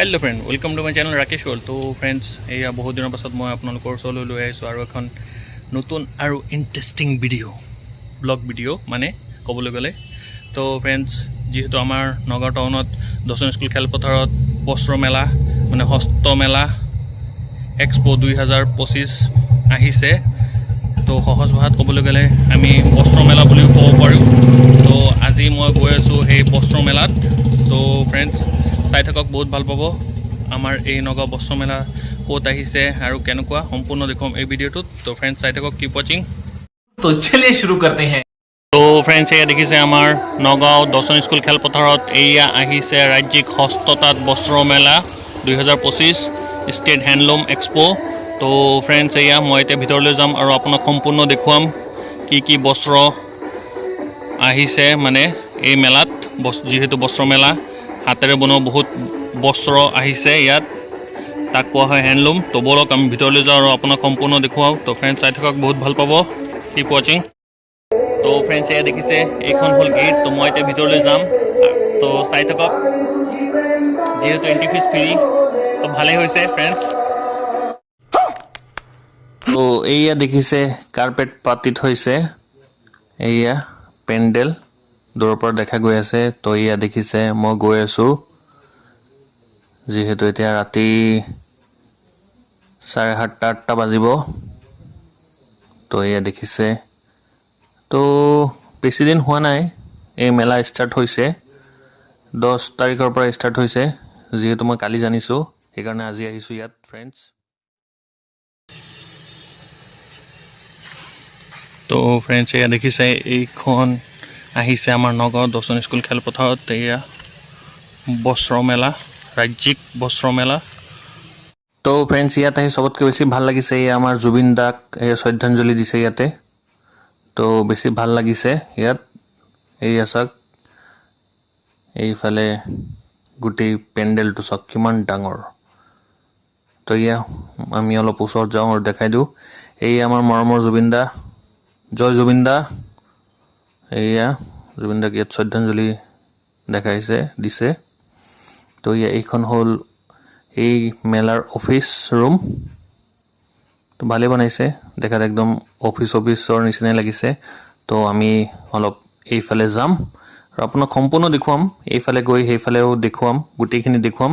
Hello friend welcome to my channel Rakesh world. तो friends एया बहुत दिनों पाছত मैं आपनलोকৰ ওচৰলৈ লৈ আহিছোঁ আৰু এখন নতুন আৰু ইন্টাৰেষ্টিং ভিডিও ব্লগ ভিডিও মানে ক'বলৈ গ'লে। তো ফ্ৰেন্ডস যেহেতু আমাৰ নগাঁও টাউনত দৰ্শন স্কুল খেলপথাৰত বস্ত্ৰ মেলা মানে হস্ত মেলা এক্সপো 2025 আহিছে। তো সহজ ভাষাত ক'বলৈ গ'লে আমি বস্ত্ৰ মেলা বুলিও ক'ব পাৰোঁ। তো আজি মই গৈ আছোঁ সেই বস্ত্ৰ মেলাত। তো ফ্ৰেন্ডস চাই থাকক, বহুত ভাল পাব। আমাৰ এই নগাঁও বস্ত্ৰ মেলা ক'ত আহিছে আৰু কেনেকুৱা সম্পূৰ্ণ দেখুৱাম এই ভিডিঅ'টোত। তো ফ্ৰেণ্ডছ চাই থাকক, কিপ ৱাচিং। तो चलिए शुरू करते हैं। তো ফ্ৰেণ্ডছ এয়া দেখিছে আমাৰ নগাঁও দৰ্শন স্কুল খেলপথাৰত এয়া আহিছে ৰাজ্যিক হস্ততাঁত বস্ত্ৰ মেলা 2025 ষ্টেট হেণ্ডলুম এক্সপো। তো ফ্ৰেণ্ডছ এয়া মই এতিয়া ভিতৰলৈ যাম আৰু আপোনাক সম্পূৰ্ণ দেখুৱাম কি বস্ত্ৰ আহিছে মানে এই মেলাত। যিহেতু বস্ত্ৰ মেলা হাতেৰে বনোৱা বহুত বস্ত্ৰ আহিছে ইয়াত, তাক কোৱা হয় হেণ্ডলুম। তো বলক আমি ভিতৰলৈ যাওঁ আৰু আপোনাক সম্পূৰ্ণ দেখুৱাওঁ। তো ফ্ৰেণ্ডছ চাই থাকক, বহুত ভাল পাব, কিপ ৱাচিং। তো ফ্ৰেণ্ডছ এয়া দেখিছে এইখন হ'ল গেট। তো মই এতিয়া ভিতৰলৈ যাম, তো চাই থাকক। যিহেতু এণ্ট্ৰি ফিজ ফ্ৰী, তো ভালেই হৈছে ফ্ৰেণ্ডছ। তো এইয়া দেখিছে কাৰ্পেট পাতি থৈছে, এইয়া পেণ্ডেল দূৰৰ পৰা দেখা গৈ আছে। তো এয়া দেখিছে মই গৈ আছোঁ, যিহেতু এতিয়া ৰাতি 7:30-8টা বাজিব। তো এয়া দেখিছে, তো বেছি দিন হোৱা নাই এই মেলা ষ্টাৰ্ট হৈছে, 10 তাৰিখৰ পৰা ষ্টাৰ্ট হৈছে। যিহেতু মই কালি জানিছোঁ, সেইকাৰণে আজি আহিছোঁ ইয়াত ফ্ৰেণ্ডছ। তো ফ্ৰেণ্ডছ এয়া দেখিছে এইখন আহিছে আমাৰ নগাঁও দৰ্শন স্কুল খেলপথাৰত, এয়া বস্ত্ৰ মেলা, ৰাজ্যিক বস্ত্ৰ মেলা। তো ফ্ৰেণ্ডছ ইয়াত আহি চবতকৈ বেছি ভাল লাগিছে এয়া আমাৰ জুবিন দাক শ্ৰদ্ধাঞ্জলি দিছে ইয়াতে। তো বেছি ভাল লাগিছে ইয়াত। এইয়া চাওক, এইফালে গোটেই পেণ্ডেলটো চাওক কিমান ডাঙৰ। তো এয়া আমি অলপ ওচৰত যাওঁ আৰু দেখাই দিওঁ। এই আমাৰ মৰমৰ জুবিন দা, জয় জুবিন দা। এইয়া জুবিন দাক ইয়াত শ্ৰদ্ধাঞ্জলি দিছে। তো এয়া এইখন হ'ল এই মেলাৰ অফিচ ৰুম। তো ভালেই বনাইছে, দেখাত একদম অফিচৰ নিচিনাই লাগিছে। তো আমি অলপ এইফালে যাম আৰু আপোনাক সম্পূৰ্ণ দেখুৱাম, এইফালে গৈ সেইফালেও দেখুৱাম, গোটেইখিনি দেখুৱাম।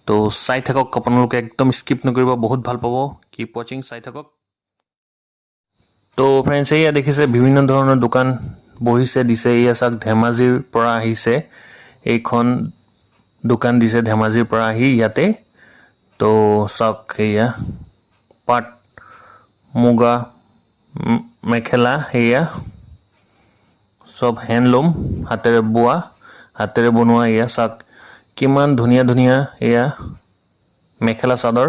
তো চাই থাকক আপোনালোকে, একদম স্কিপ নকৰিব, বহুত ভাল পাব, কিপ ৱাচিং, চাই থাকক। তো ফ্ৰেণ্ডছ এয়া দেখিছে বিভিন্ন ধৰণৰ দোকান বহিছে দিছে। এয়া চাওক ধেমাজিৰ পৰা আহিছে, এইখন দোকান দিছে ধেমাজিৰ পৰা আহি ইয়াতে। তো চাওক এয়া পাট মুগা মেখেলা, এয়া চব হেণ্ডলুম, হাতেৰে বোৱা, হাতেৰে বনোৱা। এয়া চাওক কিমান ধুনীয়া ধুনীয়া এয়া মেখেলা চাদৰ।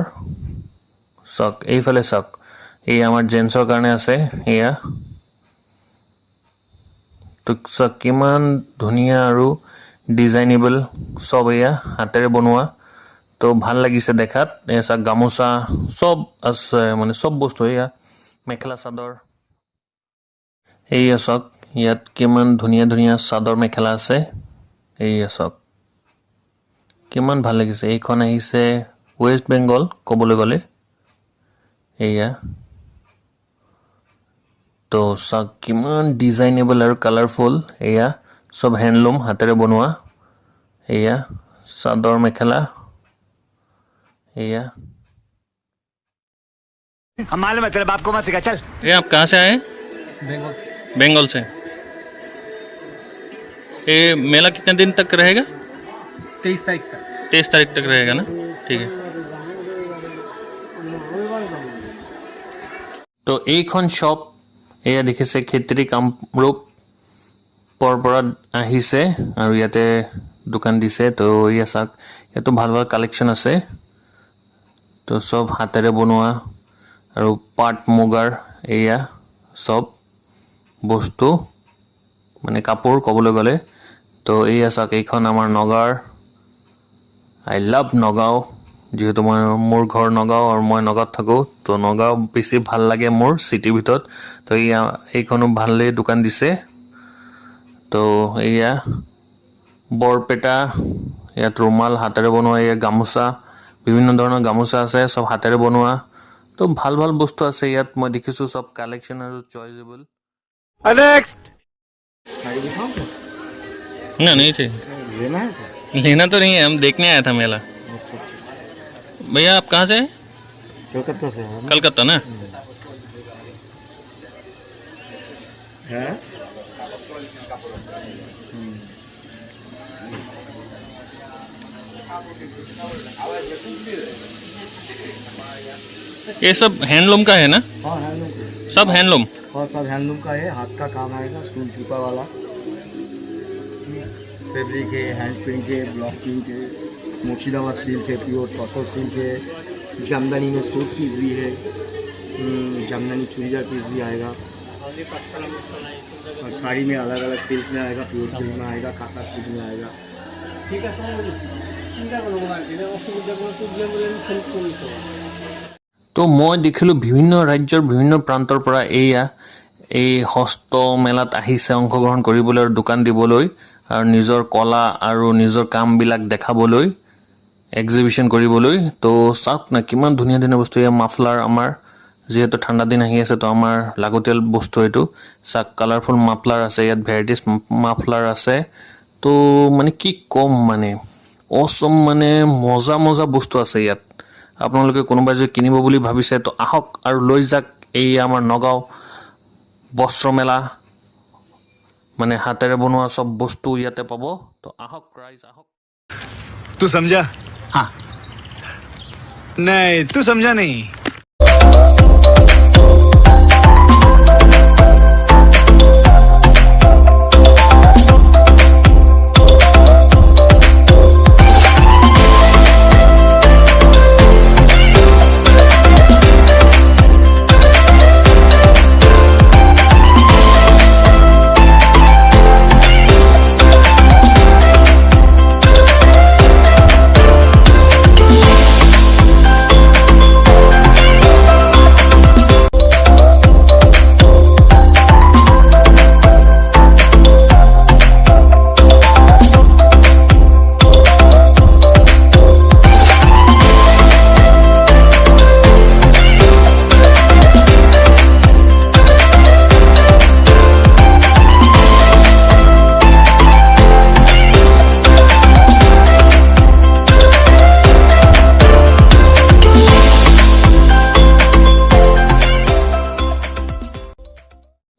চাওক এইফালে চাওক, এই আমাৰ জেন্টছৰ কাৰণে আছে এয়া। তো চাওক কিমান ধুনীয়া আৰু ডিজাইনেবল, চব এয়া হাতেৰে বনোৱা। তো ভাল লাগিছে দেখাত। এয়া চাওক গামোচা চব আছে, মানে চব বস্তু, এয়া মেখেলা চাদৰ। এইয়া চাওক ইয়াত কিমান ধুনীয়া ধুনীয়া চাদৰ মেখেলা আছে। এইয়া চাওক কিমান ভাল লাগিছে। এইখন আহিছে ৱেষ্ট বেংগল ক'বলৈ গ'লে, এয়া। তো চাওক কিমান ডিজাইনেবল আৰু কালাৰফুল, এয়া চব হেণ্ডলুম, হাতেৰে বনোৱা। এয়া চাদৰ মেখেলা, एया। हम मालूम है तेरे बाप को मत सिखा, चल। ये आप कहाँ से आए? बंगाल से। ये मेला कितने दिन तक रहेगा? 23 तारीख तक। 23 तारीख तक रहेगा ना, ठीक है। तो এইখন শ্বপ এয়া দেখিছে খেত্ৰী কামৰূপৰ পৰা আহিছে আৰু ইয়াতে দোকান দিছে। তো এয়া চাওক ইয়াতো ভাল ভাল কালেকশ্যন আছে। তো চব হাতেৰে বনোৱা আৰু পাট মুগাৰ এয়া চব বস্তু, মানে কাপোৰ ক'বলৈ গ'লে। তো এয়া চাওক এইখন আমাৰ নগাঁৱৰ, আই লাভ নগাঁও। যিহেতু মোৰ ঘৰ নগাঁও আৰু মই নগাঁৱত থাকোঁ, তো নগাঁও বেছি ভাল লাগে মোৰ চিটিৰ ভিতৰত। তো এইখনো ভালেই দোকান দিছে। তো এয়া বৰপেটা, ইয়াত ৰুমাল হাতেৰে বনোৱা, ইয়াত গামোচা, বিভিন্ন ধৰণৰ গামোচা আছে, চব হাতেৰে বনোৱা। তো ভাল ভাল বস্তু আছে ইয়াত, মই দেখিছোঁ চব কালেকশ্যন আৰু চইজেবল। नेक्स्ट ना नहीं चाहिए, लेना है लेना तो नहीं है, हम देखने आया था मेला। भैया आप कहाँ से हैं? कलकत्ता से है कलकत्ता ना? ये सब हैंडलूम का है ना? हाँ हैंडलूम सब हैंडलूम। और सब हैंडलूम का है, हाथ का काम आएगा, सूल छुपा वाला, फैब्रिक है, हैंड प्रिंट है, ब्लॉक प्रिंट है, मुर्शिदाबाद सिल्क है, प्योर टॉसर सिल्क है, जामदानी में सूट पीस भी है, जामदानी चूड़ीदार पीस भी आएगा, और साड़ी में अलग अलग सिल्क में आएगा, प्योर सिल्क में आएगा, काका सिल्क में आएगा। তো মই দেখিলোঁ বিভিন্ন ৰাজ্যৰ বিভিন্ন প্ৰান্তৰ পৰা এই হস্ত মেলাত আহিছে অংশগ্ৰহণ কৰিবলৈ আৰু দোকান দিবলৈ আৰু নিজৰ কলা আৰু নিজৰ কামবিলাক দেখাবলৈ, এক্সিবিশ্যন কৰিবলৈ। তো চাওক না কিমান ধুনীয়া ধুনীয়া বস্তু। এয়া মাফলাৰ, আমাৰ যিহেতু ঠাণ্ডা দিন আহি আছে তো আমাৰ লাগতিয়াল বস্তু এইটো। চাওক কালাৰফুল মাফলাৰ আছে ইয়াত, ভেৰাইটিজ মাফলাৰ আছে। তো মানে কি ক'ম, মানে অচম, মানে মজা মজা বস্তু আছে ইয়াত। আপোনালোকে কোনোবাই যদি কিনিব বুলি ভাবিছে তো আহক আৰু লৈ যাওক। এই আমাৰ নগাঁও বস্ত্ৰ মেলা, মানে হাতেৰে বনোৱা চব বস্তু ইয়াতে পাব। তো আহক ৰাইজ, আহক। तू समझा? हाँ नहीं, तू समझा नहीं।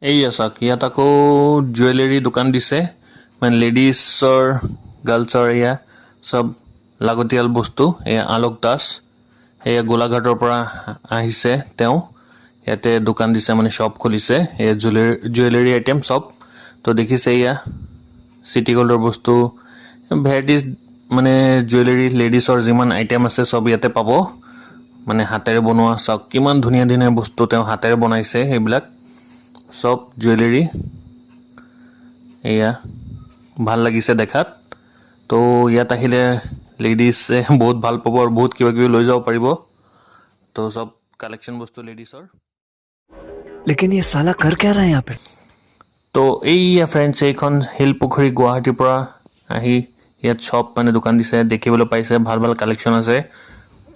এই চাওক ইয়াত আকৌ জুৱেলাৰী দোকান দিছে, মানে লেডিজৰ, গাৰ্লছৰ, এয়া চব লাগতিয়াল বস্তু। এয়া আলোক দাস, এয়া গোলাঘাটৰ পৰা আহিছে তেওঁ, ইয়াতে দোকান দিছে, মানে শ্বপ খুলিছে। এয়া জুৱেলাৰী আইটেম চব। তো দেখিছে এয়া চিটি গ'ল্ডৰ বস্তু, ভেৰাইটিজ, মানে জুৱেলাৰী লেডিজৰ যিমান আইটেম আছে চব ইয়াতে পাব, মানে হাতেৰে বনোৱা। চাওক কিমান ধুনীয়া ধুনীয়া বস্তু তেওঁ হাতেৰে বনাইছে, সেইবিলাক চব জুৱেলাৰী। এয়া ভাল লাগিছে দেখাত। তো ইয়াত আহিলে লেডিজে বহুত ভাল পাব আৰু বহুত কিবা কিবি লৈ যাব পাৰিব। তো চব কালেকশ্যন বস্তু লেডিজৰ। लेकिन ये साला कर क्या रहा है यहाँ पे? তো এইয়া ফ্ৰেণ্ডছ, এইখন শিলপুখুৰী গুৱাহাটীৰ পৰা আহি ইয়াত শ্বপ, মানে দোকান দিছে, দেখিবলৈ পাইছে। ভাল ভাল কালেকশ্যন আছে,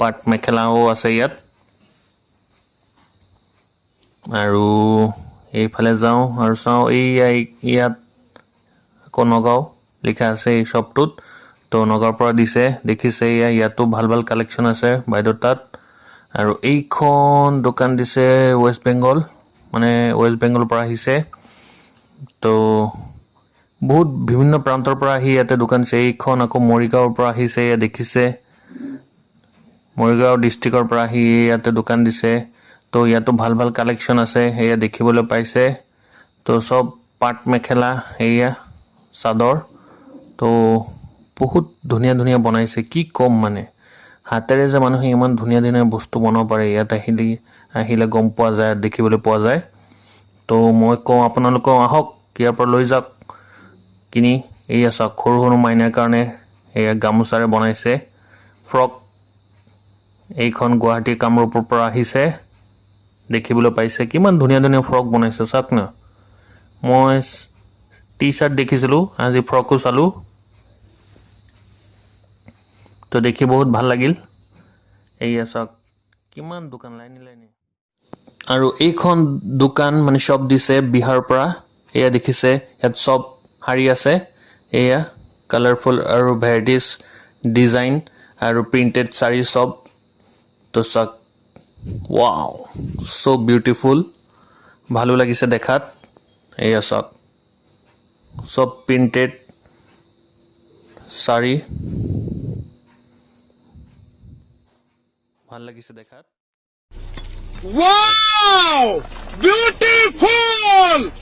পাট মেখেলাও আছে ইয়াত। আৰু এইফালে যাওঁ আৰু চাওঁ, ইয়াত আকৌ নগাঁও লিখা আছে এই শ্বপটোত। তো নগাঁৱৰ পৰা দিছে, দেখিছে ইয়াতো ভাল ভাল কালেকশ্যন আছে বাইদেউৰ তাত। আৰু এইখন দোকান দিছে ৱেষ্ট বেংগল, মানে ৱেষ্ট বেংগলৰ পৰা আহিছে। তো বহুত বিভিন্ন প্ৰান্তৰ পৰা আহি ইয়াতে দোকান দিছে। এইখন আকৌ মৰিগাঁৱৰ পৰা আহিছে, ইয়াত দেখিছে, মৰিগাঁও ডিষ্ট্ৰিক্টৰ পৰা আহি ইয়াতে দোকান দিছে। তো ইয়াতো ভাল ভাল কালেকশ্যন আছে, সেয়া দেখিবলৈ পাইছে। তো চব পাট মেখেলা, এয়া চাদৰ। তো বহুত ধুনীয়া ধুনীয়া বনাইছে, কি ক'ম, মানে হাতেৰে যে মানুহে ইমান ধুনীয়া ধুনীয়া বস্তু বনাব পাৰে, ইয়াত আহিলে গম পোৱা যায়, দেখিবলৈ পোৱা যায়। তো মই কওঁ আপোনালোকেও আহক, ইয়াৰ পৰা লৈ যাওক কিনি। এয়া চাওক, সৰু সৰু মাইনাৰ কাৰণে এয়া গামোচাৰে বনাইছে ফ্ৰক। এইখন গুৱাহাটী কামৰূপৰ পৰা আহিছে, দেখিবলৈ পাইছে কিমান ধুনীয়া ধুনীয়া ফ্ৰক বনাইছে। চাওক না, মই টি চাৰ্ট দেখিছিলোঁ, আজি ফ্ৰকো চালোঁ। তো দেখি বহুত ভাল লাগিল এইয়া চাওক কিমান দোকান লাইনে লাইনে আৰু এইখন দোকান মানে শ্বপ দিছে বিহাৰৰ পৰা এয়া দেখিছে ইয়াত চব শাৰী আছে এয়া কালাৰফুল আৰু ভেৰাইটিজ ডিজাইন আৰু প্ৰিণ্টেড শাৰী চব তো চাওক ৱাও সো বিউটিফুল ভালো লাগিছে দেখাত এয়া চাওক সব প্ৰিণ্টেড শাৰী ভাল লাগিছে দেখাত Wow! Beautiful!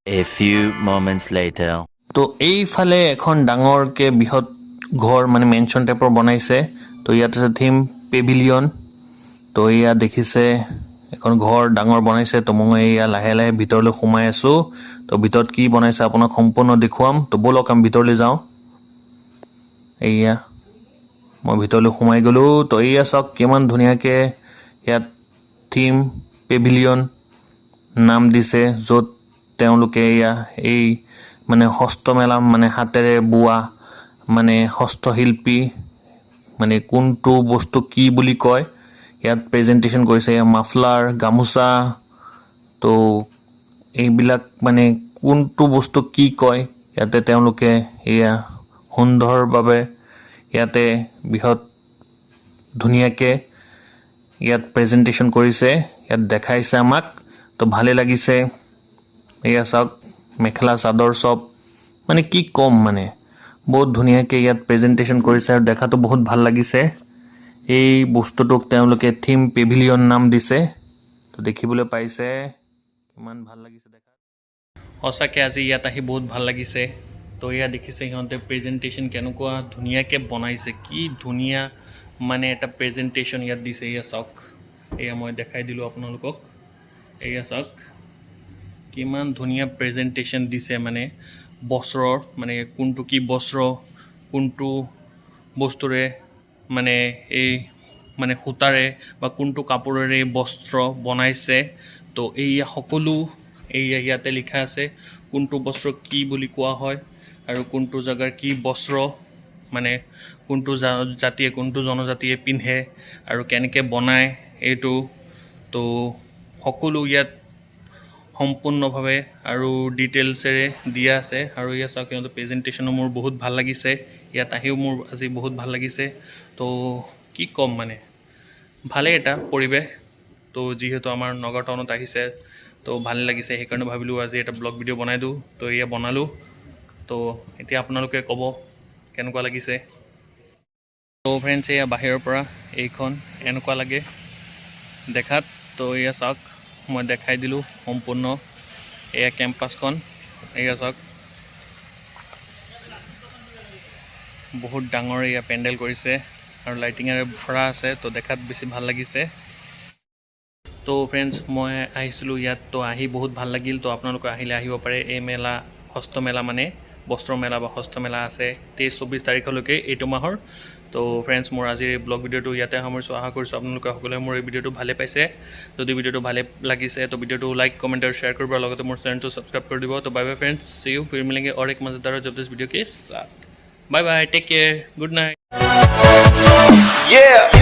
A few moments later. তো এইফালে এখন ডাঙৰকৈ বৃহৎ ঘৰ মানে মেনশ্যন টাইপৰ বনাইছে তো ইয়াত আছে থিম পেভিলিয়ন তো ইয়াত দেখিছে এখন ঘৰ ডাঙৰ বনাইছে তো মই এয়া লাহে লাহে ভিতৰলৈ সোমাই আছোঁ তো ভিতৰত কি বনাইছে আপোনাক সম্পূৰ্ণ দেখুৱাম তো ব'লক আমি ভিতৰলৈ যাওঁ এয়া মই ভিতৰলৈ সোমাই গ'লোঁ তো এয়া চাওক কিমান ধুনীয়াকৈ ইয়াত থিম পেভিলিয়ন নাম দিছে য'ত তেওঁলোকে এয়া এই মানে হস্তমেলা মানে হাতেৰে বোৱা মানে হস্তশিল্পী মানে কোনটো বস্তু কি বুলি কয় ইয়াত প্ৰেজেণ্টেশ্যন কৰিছে মাফলাৰ গামোচা তো এইবিলাক মানে কোনটো বস্তু কি কয় ইয়াতে তেওঁলোকে এয়া সুন্দৰভাৱে ইয়াতে বৃহৎ ধুনীয়াকৈ ইয়াত প্ৰেজেণ্টেশ্যন কৰিছে ইয়াত দেখাইছে আমাক তো ভালে লাগিছে এয়া চাওক মেখেলা চাদৰ সব মানে কি কম মানে বহুত ধুনীয়াকৈ ইয়াত প্ৰেজেণ্টেশ্যন কৰিছে আৰু দেখাটো বহুত ভাল লাগিছে এই বস্তুটোক তেওঁলোকে থিম পেভিলিয়ন নাম দিছে তো দেখিবলৈ পাইছে কিমান ভাল লাগিছে দেখা সঁচাকৈ আজি ইয়াত আহি বহুত ভাল লাগিছে তো এয়া দেখিছে সিহঁতে প্ৰেজেণ্টেশ্যন কেনেকুৱা ধুনীয়াকৈ বনাইছে কি ধুনীয়া মানে এটা প্ৰেজেণ্টেশ্যন ইয়াত দিছে এয়া চাওক এয়া মই দেখাই দিলোঁ আপোনালোকক এয়া চাওক কিমান ধুনীয়া প্ৰেজেণ্টেশ্যন দিছে মানে বস্ত্ৰৰ মানে কোনটো কি বস্ত্ৰ কোনটো বস্তুৰে মানে এই মানে সূতাৰে বা কোনটো কাপোৰেৰে বস্ত্ৰ বনাইছে তো এইয়া সকলো এইয়া ইয়াতে লিখা আছে কোনটো বস্ত্ৰ কি বুলি কোৱা হয় আৰু কোনটো জাগাৰ কি বস্ত্ৰ মানে কোনটো জাতিয়ে কোনটো জনজাতিয়ে পিন্ধে আৰু কেনেকৈ বনায় এইটো তো সকলো ইয়াত সম্পূৰ্ণভাৱে আৰু ডিটেইলছেৰে দিয়া আছে আৰু ইয়াত চাওক সিহঁতৰ প্ৰেজেণ্টেশ্যনো মোৰ বহুত ভাল লাগিছে ইয়াত আহিও মোৰ আজি বহুত ভাল লাগিছে তো কি ক'ম মানে ভালেই এটা পৰিৱেশ তো যিহেতু আমাৰ নগাঁও টাউনত আহিছে তো ভালে লাগিছে সেইকাৰণে ভাবিলোঁ আজি এটা ব্লগ ভিডিঅ' বনাই দিওঁ তো এয়া বনালোঁ তো এতিয়া আপোনালোকে ক'ব কেনেকুৱা লাগিছে তো ফ্ৰেণ্ডছ এয়া বাহিৰৰ পৰা এইখন এনেকুৱা লাগে দেখাত তো এয়া চাওক মই দেখাই দিলোঁ সম্পূৰ্ণ এয়া কেম্পাছখন এয়া চাওক বহুত ডাঙৰ এয়া পেণ্ডেল কৰিছে আৰু লাইটিঙেৰে ভৰা আছে তো দেখাত বেছি ভাল লাগিছে তো ফ্ৰেণ্ডছ মই আহিছিলোঁ ইয়াত তো আহি বহুত ভাল লাগিল তো আপোনালোকে আহিলে আহিব পাৰে এই মেলা হস্তমেলা মানে বস্ত্ৰ মেলা বা হস্তমেলা আছে 23-24 তাৰিখলৈকে এইটো মাহৰ তো ফ্ৰেণ্ডছ মোৰ আজিৰ ব্লগ ভিডিঅ'টো ইয়াতে সামৰিছোঁ আশা কৰিছোঁ আপোনালোকে সকলোৱে মোৰ এই ভিডিঅ'টো ভালে পাইছে যদি ভিডিঅ'টো ভালে লাগিছে তো ভিডিঅ'টো লাইক কমেণ্ট আৰু শ্বেয়াৰ কৰিব লগতে মোৰ চেনেলটো ছাবস্ক্ৰাইব কৰি দিব তো বাই বাই ফ্ৰেণ্ডছ সি ইউ फिर मिलेंगे और एक मज़ेदार जब दिस वीडियो के साथ bye bye take care good night Yeah.